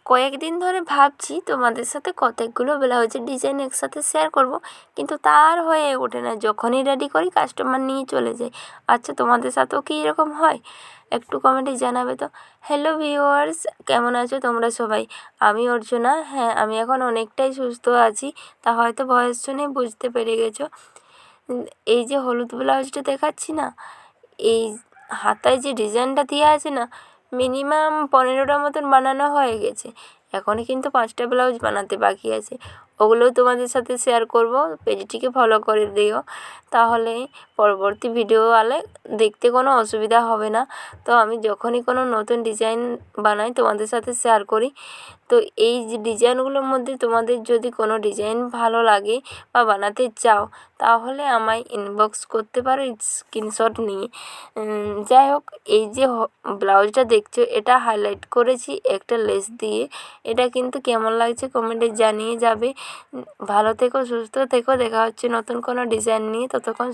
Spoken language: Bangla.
কয়েকদিন ধরে ভাবছি তোমাদের সাথে কতকগুলো ব্লাউজের ডিজাইন একসাথে শেয়ার করব, কিন্তু তার হয়ে ওঠে না। যখনই রেডি করি কাস্টমার নিয়ে চলে যাই। আচ্ছা, তোমাদের সাথেও কি এরকম হয়? একটু কমেন্টে জানাবে তো। হ্যালো ভিউয়ার্স, কেমন আছো তোমরা সবাই? আমি অর্চনা। হ্যাঁ, আমি এখন অনেকটাই সুস্থ আছি, তা হয়তো ভয়েস শুনে বুঝতে পেরে গেছো। এই যে হলুদ ব্লাউজটা দেখাচ্ছি না, এই হাতায় যে ডিজাইনটা দেওয়া আছে না, মিনিমাম 15টা মতন বানানো হয়ে গেছে। এখনই কিন্তু 5টা ব্লাউজ বানাতে বাকি আছে। ওগুলোও তোমাদের সাথে শেয়ার করব। পেজটিকে ফলো করে দিও, তাহলে পরবর্তী ভিডিও আলে দেখতে কোনো অসুবিধা হবে না। তো আমি যখনই কোনো নতুন ডিজাইন বানাই তোমাদের সাথে শেয়ার করি। তো এই যে ডিজাইনগুলোর মধ্যে তোমাদের যদি কোনো ডিজাইন ভালো লাগে বা বানাতে চাও, তাহলে আমায় ইনবক্স করতে পারো স্ক্রিনশট নিয়ে। যাই হোক, এই যে ব্লাউজটা দেখছো, এটা হাইলাইট করেছি একটা লেস দিয়ে। এটা কিন্তু কেমন লাগছে কমেন্টে জানিয়ে যাবে। ভালো থেকো, সুস্থ থেকো। দেখা হচ্ছে নতুন কোনো ডিজাইন নিয়ে। ততক্ষণ